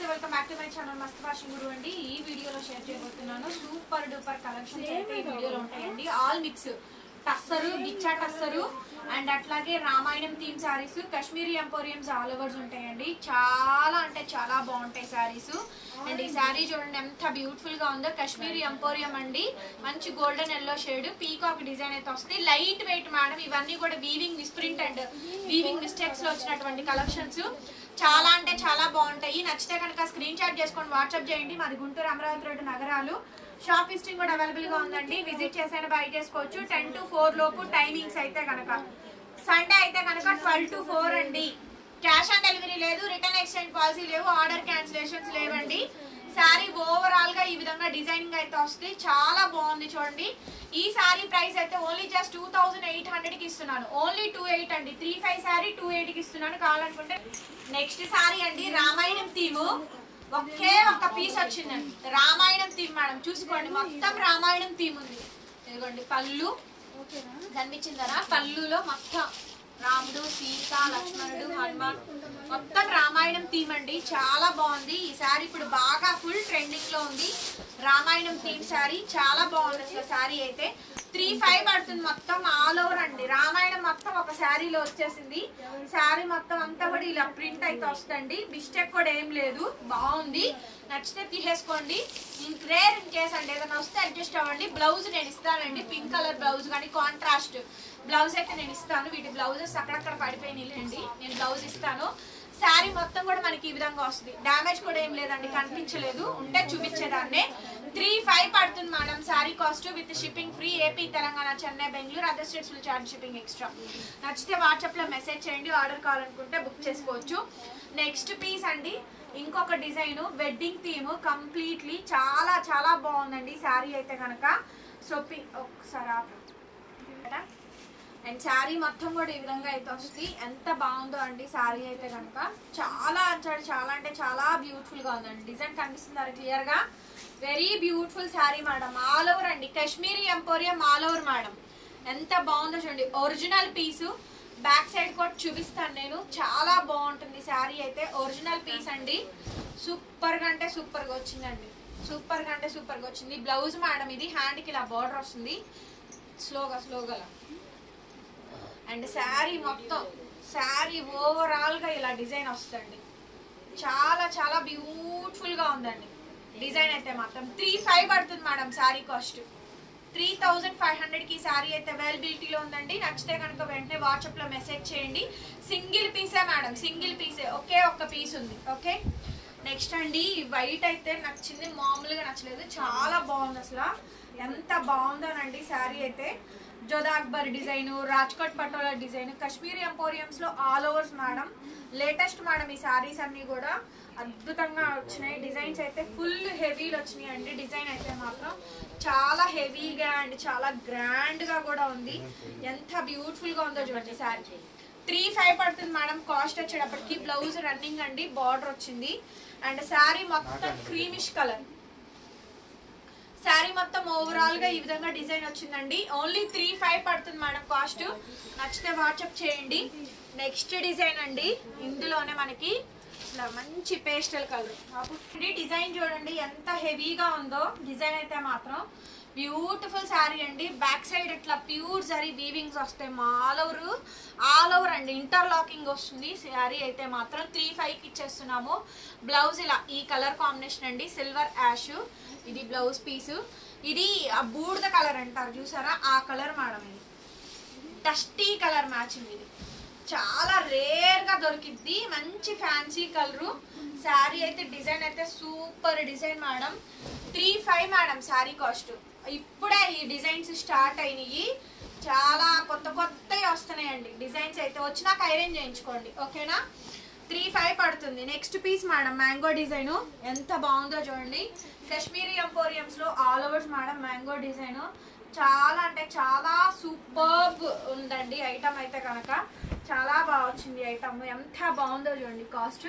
నమస్తే welcome back to my channel మస్త్ fashion గురు అండి. ఈ వీడియోలో షేర్ చేయబోతున్నాను సూపర్ డూపర్ కలెక్షన్స్ అయితే ఈ వీడియోలో ఉంటాయండి. ఆల్ మిక్స్ టస్సరు, బిచ్చా టస్సరు అండ్ అట్లాగే Ramayanam theme saris, Kashmiri emporiums all overs ఉంటాయండి. చాలా అంటే చాలా బాగుంటాయి సారీస్. అండ్ ఈ సారీ చూడండి ఎంత బ్యూటిఫుల్ గా ఉందో. కాశ్మీరీ ఎంపోరియం అండి, మంచి golden yellow shade, peacock design అయితే వస్తుంది. లైట్ వెయిట్ మేడం, ఇవన్నీ కూడా weaving misprint and weaving mistakes లో వచ్చినటువంటి కలెక్షన్స్. చాలా అంటే చాలా బాగుంటాయి. నచ్చితే కనుక స్క్రీన్ షాట్ చేసుకొని వాట్సాప్ చేయండి. మాది గుంటూరు, అమరావతి రోడ్డు నగరాలు. షాప్ విజిటింగ్ కూడా అవైలబుల్ గా ఉందండి. విజిట్ చేసైనా బై చేసుకోవచ్చు. 10 to 4 లోపు టైమింగ్స్ అయితే కనుక. సండే అయితే కనుక 12 to 4 అండి. క్యాష్ ఆన్ డెలివరీ లేదు, రిటర్న్ ఎక్స్చేంజ్ పాలసీ లేవు, ఆర్డర్ క్యాన్సిలేషన్స్ లేవండి. శారీ ఓవరాల్ గా ఈ విధంగా డిజైనింగ్ అయితే వస్తుంది. చాలా బాగుంది చూడండి. ఈ శారీ ప్రైస్ అయితే ఓన్లీ జస్ట్ 2800 కి ఇస్తున్నాను. ఓన్లీ 28 అండి. 35 శారీ 28 కి ఇస్తున్నాను. కావాలనుకుంటే నెక్స్ట్ శారీ అండి, రామాయణం థీము. ఒకే ఒక్క పీస్ వచ్చిందండి. రామాయణం థీమ్ మేడం, చూసుకోండి మొత్తం రామాయణం థీమ్ ఉంది. ఇదిగోండి పళ్ళు కనిపించిందరా, పళ్ళులో మొత్తం రాముడు, సీత, లక్ష్మణుడు, హనుమాన్, మొత్తం రామాయణం థీమ్ అండి. చాలా బాగుంది. ఈ శారీ ఇప్పుడు బాగా ఫుల్ ట్రెండింగ్ లో ఉంది. రామాయణం థీమ్ శారీ చాలా బాగుంది. అసలు శారీ అయితే 35 పడుతుంది. మొత్తం ఆల్ ఓవర్ అండి. రామాయణం మొత్తం ఒక శారీలో వచ్చేసింది. శారీ మొత్తం అంతా కూడా ఇలా ప్రింట్ అయితే వస్తుంది. మిస్టేక్ కూడా ఏం లేదు, బాగుంది. నచ్చితే తీసేసుకోండి. రేర్ ఇన్ కేస్ అంటే ఏదైనా వస్తే అడ్జస్ట్ అవ్వండి. బ్లౌజ్ నేను ఇస్తానండి, పింక్ కలర్ బ్లౌజ్ కానీ కాంట్రాస్ట్ బ్లౌజ్ అయితే నేను ఇస్తాను. వీటి బ్లౌజెస్ అక్కడక్కడ పడిపోయినాయిలేండి, నేను బ్లౌజ్ ఇస్తాను. శారీ మొత్తం కూడా మనకి ఈ విధంగా వస్తుంది. డ్యామేజ్ కూడా ఏం లేదండి, కనిపించలేదు. ఉంటే చూపించేదాన్నే. 35 పడుతుంది madam sari cost with shipping free. AP, Telangana, Chennai, Bengaluru, other states will charge shipping extra. నచ్చితే వాట్సాప్ లో మెసేజ్ చేయండి. ఆర్డర్ కావాలనుకుంటే బుక్ చేసుకోవచ్చు. నెక్స్ట్ పీస్ అండి, ఇంకొక డిజైన్ వెడ్డింగ్ థీమ్ కంప్లీట్లీ. చాలా చాలా బాగుందండి శారీ అయితే కనుక. సో ఒకసారి అండ్ శారీ మొత్తం కూడా ఈ విధంగా అయితే వస్తుంది. ఎంత బాగుందో అండి శారీ అయితే కనుక. చాలా అంటే చాలా బ్యూటిఫుల్ గా ఉందండి. డిజైన్ కనిపిస్తున్నారు క్లియర్ గా. Very beautiful sari madam. All over అండి, Kashmiri emporium all over madam. ఎంత బాగుందో చూడండి. ఒరిజినల్ పీసు. బ్యాక్ సైడ్ కూడా చూపిస్తాను నేను. చాలా బాగుంటుంది శారీ అయితే. ఒరిజినల్ పీస్ అండి. సూపర్ గా అంటే సూపర్ గా వచ్చిందండి. సూపర్ గా అంటే సూపర్ గా వచ్చింది. బ్లౌజ్ మేడం ఇది. హ్యాండ్ కి ఇలా బార్డర్ వస్తుంది. స్లోగా అండ్ శారీ మొత్తం, శారీ ఓవరాల్ గా ఇలా డిజైన్ వస్తుంది. చాలా చాలా బ్యూటిఫుల్ గా ఉందండి డిజైన్ అయితే మాత్రం. 35 పడుతుంది మేడం శారీ కాస్ట్. 3500 కి శారీ అయితే అవైలబిలిటీలో ఉందండి. నచ్చితే కనుక వెంటనే వాట్సాప్ లో మెసేజ్ చేయండి. సింగిల్ పీసే మేడం, సింగిల్ పీసే. ఒకే ఒక్క పీస్ ఉంది. ఓకే, నెక్స్ట్ అండి వైట్ అయితే నచ్చింది, మామూలుగా నచ్చలేదు. చాలా బాగుంది అసలు. ఎంత బాగుందోనండి శారీ అయితే. Jodha Akbar design, Rajkot patola design, Kashmiri emporiums లో all overs madam. Latest madam ఈ శారీస్ అన్ని కూడా అద్భుతంగా వచ్చినాయి. డిజైన్స్ అయితే ఫుల్ హెవీలు వచ్చినాయి అండి. డిజైన్ అయితే మాత్రం చాలా హెవీగా అండ్ చాలా గ్రాండ్ గా కూడా ఉంది. ఎంత బ్యూటిఫుల్ గా ఉందో చూడండి శారీ. 35 పడుతుంది మేడం కాస్ట్ వచ్చేటప్పటికి. బ్లౌజ్ రన్నింగ్ అండి, బార్డర్ వచ్చింది. అండ్ శారీ మొత్తం క్రీమిష్ కలర్. శారీ మొత్తం ఓవరాల్ గా ఈ విధంగా డిజైన్ వచ్చిందండి. ఓన్లీ 35 పడుతుంది మేడం కాస్ట్. నచ్చితే వాట్సాప్ చేయండి. నెక్స్ట్ డిజైన్ అండి, ఇందులోనే మనకి ఇట్లా మంచి పేస్టల్ కలర్. డిజైన్ చూడండి ఎంత హెవీగా ఉందో. డిజైన్ అయితే మాత్రం బ్యూటిఫుల్ శారీ అండి. బ్యాక్ సైడ్ ఇట్లా ప్యూర్ జరీ వీవింగ్స్ వస్తాయి. ఆల్ ఓవర్ అండి, ఇంటర్లాకింగ్ వస్తుంది శారీ అయితే మాత్రం. 35 కి ఇచ్చేస్తున్నాము. బ్లౌజ్ ఇలా ఈ కలర్ కాంబినేషన్ అండి, సిల్వర్ యాష్. ఇది బ్లౌజ్ పీసు. ఇది ఆ బూడిద కలర్ అంటారు చూసారా, ఆ కలర్ మేడం. ఇది డస్టీ కలర్ మ్యాచింగ్. ఇది చాలా రేర్ గా దొరికిద్ది. మంచి ఫ్యాన్సీ కలరు. శారీ అయితే డిజైన్ అయితే super design madam. 35 madam sari cost. ఇప్పుడే ఈ డిజైన్స్ స్టార్ట్ అయినాయి. చాలా కొత్తవి వస్తున్నాయండి డిజైన్స్ అయితే. వచ్చినాక ఐరన్ చేయించుకోండి, ఓకేనా. 35 పడుతుంది. Next piece madam, mango design. ఎంత బాగుందో చూడండి. కాశ్మీరీ ఎంపోరియంస్ లో all overs madam. Mango design చాలా అంటే చాలా సూపర్బ్ ఉందండి ఐటమ్ అయితే కనుక. చాలా బాగా వచ్చింది ఐటమ్. ఎంత బాగుందో చూడండి. కాస్ట్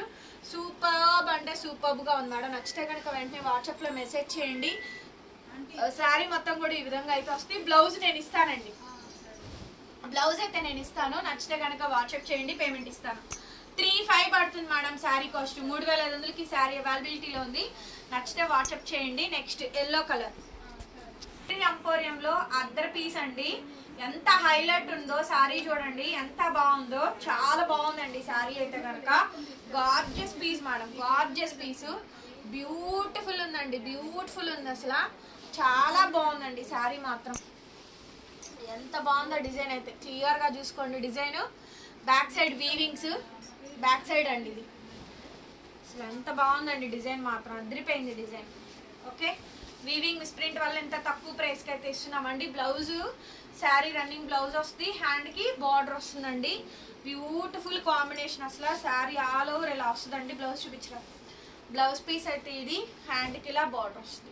సూపర్బ్ అంటే సూపర్బ్ గా ఉంది మేడం. నచ్చితే కనుక వెంటనే వాట్సాప్ లో మెసేజ్ చేయండి. శారీ మొత్తం కూడా ఈ విధంగా అయితే వస్తుంది. బ్లౌజ్ నేను ఇస్తానండి. బ్లౌజ్ అయితే నేను ఇస్తాను. నచ్చితే కనుక వాట్సాప్ చేయండి, పేమెంట్ ఇస్తాను. 3,500 పడుతుంది మేడం శారీ కాస్ట్. 3,500కి శారీ అవైలబిలిటీలో ఉంది. నచ్చితే వాట్సాప్ చేయండి. Next yellow colour ఎంపోరియంలో Arthur piece అండి. ఎంత హైలైట్ ఉందో శారీ చూడండి, ఎంత బాగుందో, చాలా బాగుందండి శారీ అయితే కనుక. Gorgeous piece madam, gorgeous piece, beautiful ఉందండి, బ్యూటిఫుల్ ఉంది అసలు. చాలా బాగుందండి శారీ మాత్రం. ఎంత బాగుందో డిజైన్ అయితే క్లియర్ గా చూసుకోండి. Design back side weavings, back side అండి ఇది. అసలు ఎంత బాగుందండి డిజైన్ మాత్రం, అదిరిపోయింది డిజైన్. ఓకే, వీవింగ్ స్ప్రింట్ వల్ల ఎంత తక్కువ ప్రైస్ కి అయితే ఇస్తున్నామండి. బ్లౌజ్ శారీ రన్నింగ్ బ్లౌజ్ వస్తుంది, హ్యాండ్ కి బార్డర్ వస్తుందండి. బ్యూటిఫుల్ కాంబినేషన్ అసలు. శారీ ఆల్ ఓవర్ ఇలా వస్తుందండి. బ్లౌజ్ చూపించరా, బ్లౌజ్ పీస్ అయితే ఇది, హ్యాండ్ కి ఇలా బార్డర్ వస్తుంది.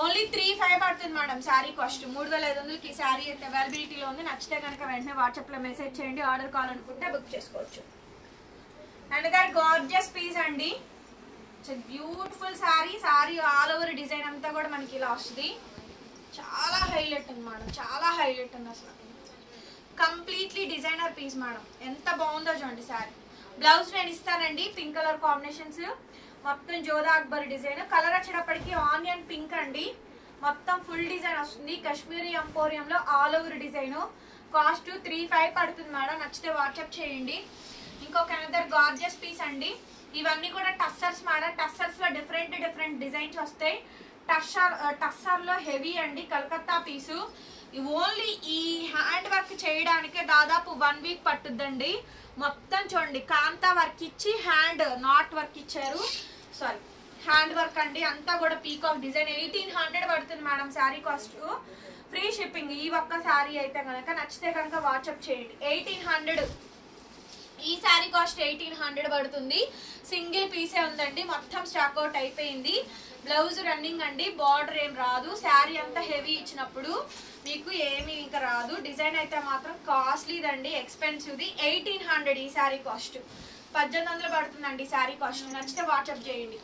ఓన్లీ 3,500 పడుతుంది మేడం శారీ కాస్ట్. 3,500కి శారీ అయితే అవైలబిలిటీలో ఉంది. నచ్చితే కనుక వెంటనే వాట్సాప్ లో మెసేజ్ చేయండి. ఆర్డర్ కావాలనుకుంటే బుక్ చేసుకోవచ్చు. అండ్ దట్ గార్జియస్ పీస్ అండి, beautiful sari. Sari all over design అంతా కూడా మనకి ఇలా వస్తుంది. చాలా హైలైట్ ఉంది మేడం, చాలా హైలైట్ ఉంది అసలు. కంప్లీట్లీ డిజైనర్ పీస్ మేడం, ఎంత బాగుందో చూడండి శారీ. బ్లౌజ్ నేను ఇస్తానండి. పింక్ కలర్ కాంబినేషన్స్, మొత్తం జోదా అక్బర్ డిజైన్. కలర్ వచ్చేటప్పటికి ఆనియన్ పింక్ అండి. మొత్తం ఫుల్ డిజైన్ వస్తుంది. కాశ్మీరీ ఎంపోరియంలో ఆల్ ఓవర్ డిజైన్. కాస్ట్ 3,500 పడుతుంది మేడం. నచ్చితే వాట్సాప్ చేయండి. ఇంకొక అనదర్ గార్జియస్ పీస్ అండి. ఇవన్నీ కూడా టస్సర్స్ మేడం. టస్సర్స్ లో డిఫరెంట్ డిజైన్స్ వస్తాయి. టస్సర్ లో హెవీ అండి, కలకత్తా పీసు. ఓన్లీ ఈ హ్యాండ్ వర్క్ చేయడానికి దాదాపు 1 వీక్ పట్టుద్దండి. మొత్తం చూడండి, కాంతా వర్క్ ఇచ్చి హ్యాండ్ నాట్ వర్క్ ఇచ్చారు. సారీ, హ్యాండ్ వర్క్ అండి. అంతా కూడా పీకాక్ డిజైన్. 1,800 పడుతుంది madam sari cost. Free shipping ఈ ఒక్క శారీ అయితే కనుక. నచ్చితే కనుక వాట్సాప్ చేయండి. 1,800 ఈ శారీ కాస్ట్. 1,800 పడుతుంది. సింగిల్ పీసే ఉందండి, మొత్తం స్టాక్ అవుట్ అయిపోయింది. బ్లౌజ్ రన్నింగ్ అండి, బార్డర్ ఏం రాదు. శారీ అంతా హెవీ ఇచ్చినప్పుడు మీకు ఏమి ఇంకా రాదు. డిజైన్ అయితే మాత్రం కాస్ట్లీదండి, ఎక్స్పెన్సివ్ది. 1,800 ఈ శారీ కాస్ట్. 1,800 పడుతుందండి శారీ కాస్ట్. నచ్చితే వాట్సాప్ చేయండి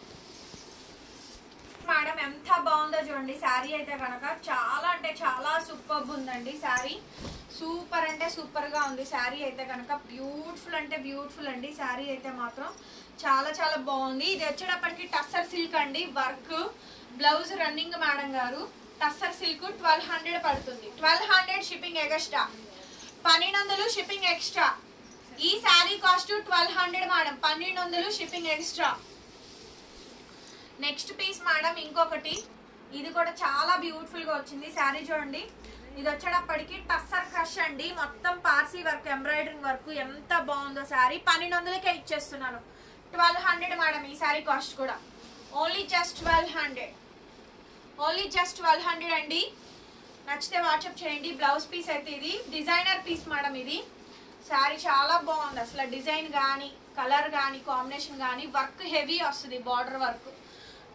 మేడం. ఎంత బాగుందో చూడండి శారీ అయితే కనుక. చాలా అంటే చాలా సూపర్ ఉందండి శారీ. సూపర్ అంటే సూపర్ గా ఉంది శారీ అయితే కనుక. బ్యూటిఫుల్ అంటే బ్యూటిఫుల్ అండి శారీ అయితే మాత్రం. చాలా చాలా బాగుంది. ఇది వచ్చేటప్పటికి టస్సర్ సిల్క్ అండి, వర్క్. బ్లౌజ్ రన్నింగ్ మేడం గారు. టస్సర్ సిల్క్ 1,200 పడుతుంది. 1,200 షిప్పింగ్ ఎక్స్ట్రా. 1,200 shipping extra. ఈ sari cost 1,200 madam. 1,200 shipping extra. Next piece madam ఇంకొకటి. ఇది కూడా చాలా బ్యూటిఫుల్ గా వచ్చింది శారీ చూడండి. ఇది వచ్చేటప్పటికి టస్సర్ క్రష్ అండి. మొత్తం పార్సీ వర్క్, ఎంబ్రాయిడరింగ్ వర్క్. ఎంత బాగుందో శారీ. 1,200కే ఇచ్చేస్తున్నాను. 1,200 మేడం ఈ శారీ కాస్ట్ కూడా. Only just 1,200. ఓన్లీ జస్ట్ 1,200 అండి. నచ్చితే వాట్సాప్ చేయండి. బ్లౌజ్ పీస్ అయితే ఇది డిజైనర్ పీస్ మేడం. ఇది శారీ చాలా బాగుంది అసలు. డిజైన్ కానీ, కలర్ కానీ, కాంబినేషన్ కానీ, వర్క్ హెవీ వస్తుంది, బార్డర్ వర్క్.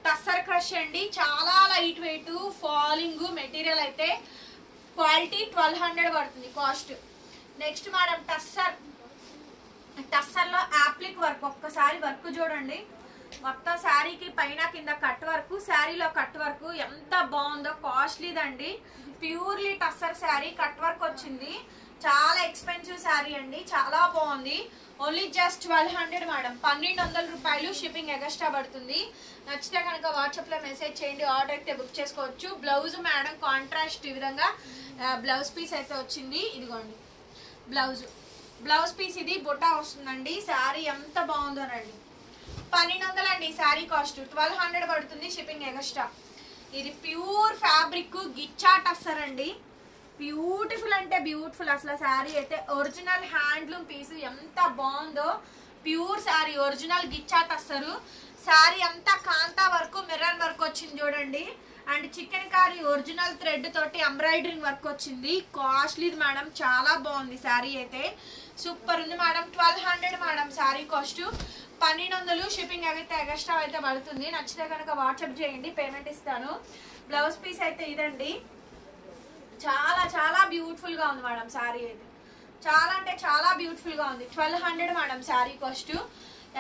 టస్సర్ క్రష్ అండి, చాలా లైట్ వెయిట్. ఫాలింగ్ మెటీరియల్ అయితే క్వాలిటీ. 1,200 పడుతుంది cost. Next madam tussar. Tussar లో యాప్లిక్ వర్క్. ఒక్కసారి వర్క్ చూడండి, మొత్తం శారీకి పైన కింద కట్ వర్క్. శారీలో కట్ వర్క్ ఎంత బాగుందో. కాస్ట్లీదండి, purely tussar sari. Cut work వచ్చింది. చాలా ఎక్స్పెన్సివ్ శారీ అండి, చాలా బాగుంది. Only just 1,200 madam. 1,200 రూపాయలు షిప్పింగ్ ఎక్స్ట్రా పడుతుంది. నచ్చితే కనుక వాట్సాప్ లో మెసేజ్ చేయండి. ఆర్డర్ అయితే బుక్ చేసుకోవచ్చు. బ్లౌజ్ మేడం కాంట్రాస్ట్ ఈ విధంగా బ్లౌజ్ పీస్ అయితే వచ్చింది. ఇదిగోండి బ్లౌజ్. బ్లౌజ్ పీస్ ఇది బుట్టా వస్తుందండి. శారీ ఎంత బాగుందోనండి. 1,200 అండి శారీ కాస్ట్. 1,200 పడుతుంది షిప్పింగ్ ఎక్స్ట్రా. ఇది ప్యూర్ ఫ్యాబ్రిక్ గిచ్చా టస్సర్ అండి. బ్యూటిఫుల్ అంటే బ్యూటిఫుల్ అసలు. శారీ అయితే ఒరిజినల్ హ్యాండ్లూమ్ పీస్. ఎంత బాగుందో. Pure sari, original ghicha tussar. శారీ అంతా కాంతా వర్క్, మిర్రర్ వర్క్ వచ్చింది చూడండి. And chikankari original thread తోటి ఎంబ్రాయిడరింగ్ వర్క్ వచ్చింది. కాస్ట్లీ మేడం, చాలా బాగుంది శారీ అయితే. సూపర్ ఉంది madam. 1,200 madam sari cost. 1,200 shipping అయితే ఎక్స్ట్రా అయితే పడుతుంది. నచ్చితే కనుక వాట్సాప్ చేయండి, పేమెంట్ ఇస్తాను. బ్లౌజ్ పీస్ అయితే ఇదండి. చాలా చాలా బ్యూటిఫుల్ గా ఉంది మేడం శారీ అయితే. చాలా అంటే చాలా బ్యూటిఫుల్ గా ఉంది. 1,200 madam sari cost.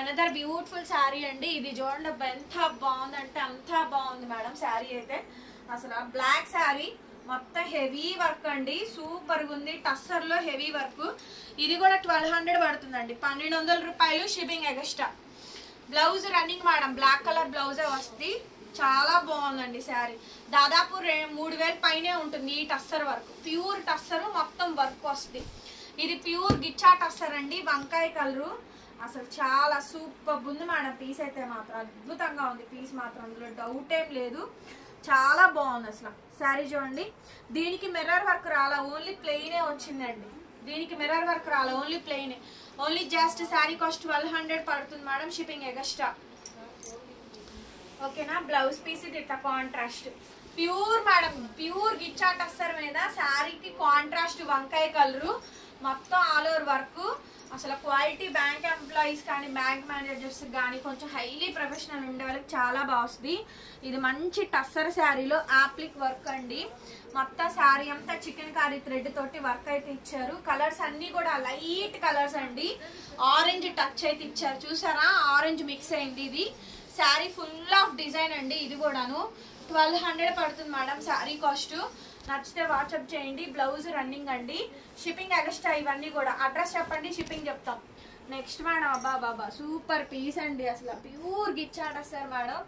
Another beautiful sari అండి. ఇది చూడండి ఎంత బాగుంది అంటే అంత బాగుంది మేడం శారీ అయితే. అసలు బ్లాక్ శారీ మొత్తం హెవీ వర్క్ అండి, సూపర్ గా ఉంది. టస్సర్ లో హెవీ వర్క్. ఇది కూడా 1200 పడుతుందండి, 1200 రూపాయలు shipping extra. Blouse running madam, black colour బ్లౌజే వస్తుంది. చాలా బాగుందండి శారీ. దాదాపు 3000 పైనే ఉంటుంది ఈ టస్సర్ వర్క్. ప్యూర్ టస్సర్, మొత్తం వర్క్ వస్తుంది. ఇది ప్యూర్ గిచ్చా టస్సర్ అండి, వంకాయ కలరు. అసలు చాలా సూపర్ ఉంది మేడం. పీస్ అయితే మాత్రం అద్భుతంగా ఉంది. పీస్ మాత్రం అందులో డౌట్ ఏం లేదు, చాలా బాగుంది అసలు. శారీ చూడండి, దీనికి మిర్రర్ వర్క్ రాలా, ఓన్లీ ప్లెయినే వచ్చిందండి. దీనికి మిర్రర్ వర్క్ రాలా, ఓన్లీ ప్లెయినే. ఓన్లీ జస్ట్ శారీ కాస్ట్ 1200 పడుతుంది మేడం, షిప్పింగ్ ఎక్స్ట్రా. ఓకేనా. బ్లౌజ్ పీస్ ఇది ఇట్లా contrast pure madam, pure ghicha tussar మీద శారీకి కాంట్రాస్ట్ వంకాయ కలరు, మొత్తం ఆల్ ఓవర్ వర్క్. అసలు క్వాలిటీ బ్యాంక్ ఎంప్లాయీస్ కానీ బ్యాంక్ మేనేజర్స్ కానీ కొంచెం హైలీ ప్రొఫెషనల్ ఉండే వాళ్ళకి చాలా బాగా వస్తుంది. ఇది మంచి టస్సర్ శారీలో ఆప్లిక్ వర్క్ అండి. మొత్తం శారీ అంతా చికెన్ కారీ థ్రెడ్ తోటి వర్క్ అయితే ఇచ్చారు. కలర్స్ అన్ని కూడా లైట్ కలర్స్ అండి. ఆరెంజ్ టచ్ అయితే ఇచ్చారు, చూసారా, ఆరెంజ్ మిక్స్ అయింది. ఇది శారీ ఫుల్ ఆఫ్ డిజైన్ అండి. ఇది కూడాను 1200 పడుతుంది మేడం శారీ కాస్ట్. నచ్చితే వాట్సాప్ చేయండి. బ్లౌజ్ రన్నింగ్ అండి, షిప్పింగ్ ఎక్స్ట్రా. ఇవన్నీ కూడా అడ్రస్ చెప్పండి, షిప్పింగ్ చెప్తాం. నెక్స్ట్ మేడం, అబ్బా బాబా సూపర్ పీస్ అండి. అసలు ప్యూర్ గిచ్చాడస్తారు మేడం,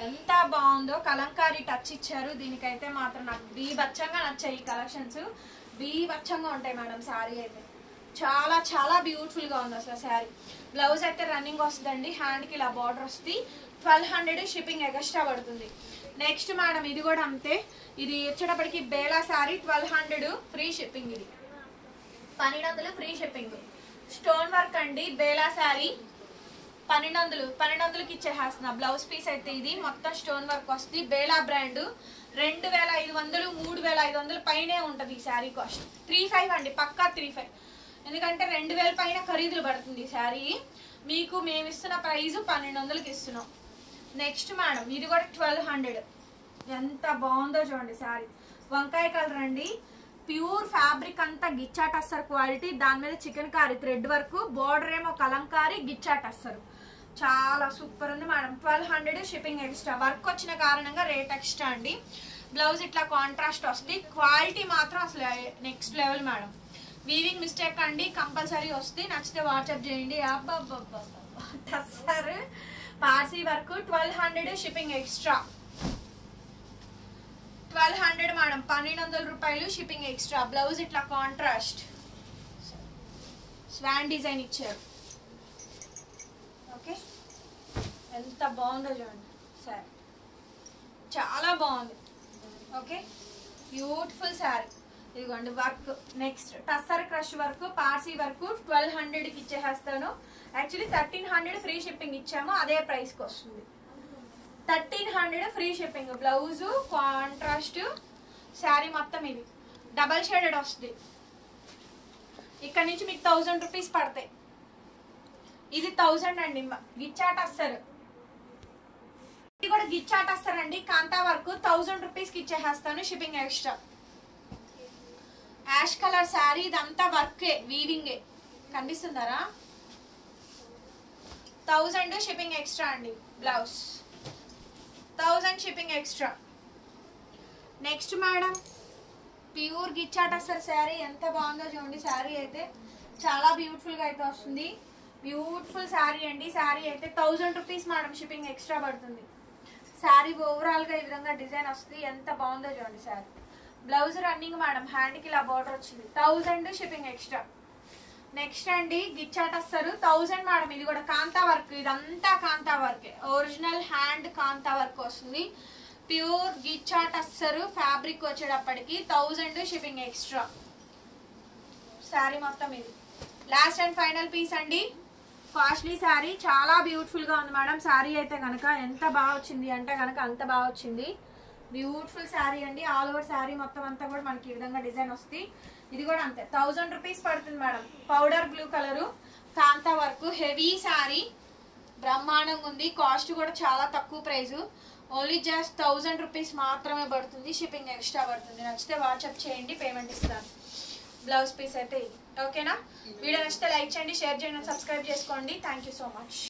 ఎంత బాగుందో. కలంకారీ టచ్ ఇచ్చారు. దీనికైతే మాత్రం నాకు బీభత్సంగా నచ్చాయి ఈ కలెక్షన్స్. బీభత్సంగా ఉంటాయి మేడం శారీ అయితే. చాలా చాలా బ్యూటిఫుల్ గా ఉంది అసలు శారీ. బ్లౌజ్ అయితే రన్నింగ్ వస్తుందండి, హ్యాండ్ కి ఇలా బార్డర్ వస్తుంది. 1200 షిప్పింగ్ ఎక్స్ట్రా పడుతుంది. నెక్స్ట్ మేడం, ఇది కూడా అంతే. ఇది వచ్చేటప్పటికి బేలా శారీ 1200 ఫ్రీ షిప్పింగ్. ఇది 1200 ఫ్రీ షిప్పింగ్. స్టోన్ వర్క్ అండి, బేలా శారీ 1200కి ఇచ్చేస్తున్నా. బ్లౌజ్ పీస్ అయితే ఇది మొత్తం స్టోన్ వర్క్ వస్తుంది. బేలా బ్రాండ్ 2500 3500 పైనే ఉంటుంది ఈ శారీ కాస్ట్. 35 అండి, పక్కా 35. ఎందుకంటే 2000 పైన ఖరీదులు పడుతుంది ఈ శారీ. మీకు మేము ఇస్తున్న ప్రైస్ 1200కి ఇస్తున్నాం. నెక్స్ట్ మేడం, ఇది కూడా 1200. ఎంత బాగుందో చూడండి శారీ. వంకాయ కలర్ అండి, ప్యూర్ ఫ్యాబ్రిక్ అంతా గిచ్చా టస్సర్ క్వాలిటీ. దాని మీద chikankari thread work, border ఏమో కలంకారీ, గిచ్చా టస్సర్. చాలా సూపర్ ఉంది మేడం. 1200 shipping extra. వర్క్ వచ్చిన కారణంగా రేట్ ఎక్స్ట్రా అండి. బ్లౌజ్ ఇట్లా కాంట్రాస్ట్ వస్తుంది. క్వాలిటీ మాత్రం అసలు next level madam. Weaving mistake అండి, కంపల్సరీ వస్తుంది. నచ్చితే వాట్సాప్ చేయండి. అబ్బబ్బబ్బబ్బ tussar Parsi work 1200 shipping extra. 1200 madam, 1200 రూపాయలు షిప్పింగ్ ఎక్స్ట్రా. బ్లౌజ్ ఇట్లా కాంట్రాస్ట్ స్వాన్ డిజైన్ ఇచ్చారు. ఓకే, ఎంత బాగుందో చూడండి సారీ, చాలా బాగుంది. Okay, beautiful sari. ఇదిగోండి work. Next tussar crush work, Parsi work 1200కి ఇచ్చేస్తాను. యాక్చువల్లీ 1300 ఫ్రీ షిప్పింగ్ ఇచ్చాము, అదే ప్రైస్కి వస్తుంది. 1300 free shipping. Blouse contrast sari మొత్తం ఇది డబల్ షేడెడ్ వస్తుంది. ఇక్కడ నుంచి మీకు 1000 రూపీస్ పడతాయి. ఇది 1000 అండి, గిచ్చా టస్సర్. ఇది కూడా గిచ్చా టస్సర్ అండి, కాంతా వర్క్ 1000 రూపీస్కి ఇచ్చేస్తాను, shipping extra. Ash colour sari, ఇదంతా వర్కే, వీవింగే. కనిపిస్తుందారా? 1000 షిప్పింగ్ ఎక్స్ట్రా అండి. Blouse 1000 shipping extra. Next madam, pure ghicha tussar sari. ఎంత బాగుందో చూడండి శారీ అయితే, చాలా బ్యూటిఫుల్ గా అయితే వస్తుంది. బ్యూటిఫుల్ శారీ అండి. శారీ అయితే 1000 రూపీస్ మేడం, షిప్పింగ్ ఎక్స్ట్రా పడుతుంది. శారీ ఓవరాల్ గా ఈ విధంగా డిజైన్ వస్తుంది. ఎంత బాగుందో చూడండి sari. Blouse running madam, hand కి ఇలా బార్డర్ వచ్చింది. 1000 షిప్పింగ్ ఎక్స్ట్రా. నెక్స్ట్ అండి, గిచ్చా టస్సర్ 1000 మేడం. ఇది కూడా కాంతా వర్క్, ఇదంతా కాంతా వర్క్, ఒరిజినల్ హ్యాండ్ కాంతా వర్క్ వస్తుంది. ప్యూర్ గిచ్చా టస్సర్ ఫ్యాబ్రిక్ వచ్చేటప్పటికి 1000 షిప్పింగ్ ఎక్స్ట్రా. శారీ మొత్తం ఇది లాస్ట్ అండ్ ఫైనల్ పీస్ అండి. కాస్ట్లీ శారీ, చాలా బ్యూటిఫుల్ గా ఉంది మేడం. శారీ అయితే కనుక ఎంత బాగా వచ్చింది అంటే కనుక అంత బాగా వచ్చింది. బ్యూటిఫుల్ శారీ అండి. ఆల్ ఓవర్ శారీ మొత్తం అంతా కూడా మనకి ఈ విధంగా డిజైన్ వస్తుంది. ఇది కూడా అంతే 1000 రూపీస్ పడుతుంది మేడం. పౌడర్ బ్లూ కలరు, కాంతా వర్క్, హెవీ శారీ, బ్రహ్మాండంగా ఉంది. కాస్ట్ కూడా చాలా తక్కువ ప్రైస్, ఓన్లీ జస్ట్ 1000 రూపీస్ మాత్రమే పడుతుంది, షిప్పింగ్ ఎక్స్ట్రా పడుతుంది. నచ్చితే వాట్సాప్ చేయండి, పేమెంట్ ఇస్తాను. బ్లౌజ్ పీస్ అయితే ఇది. ఓకేనా? వీడియో నచ్చితే లైక్ చేయండి, షేర్ చేయండి, సబ్స్క్రైబ్ చేసుకోండి. Thank you so much.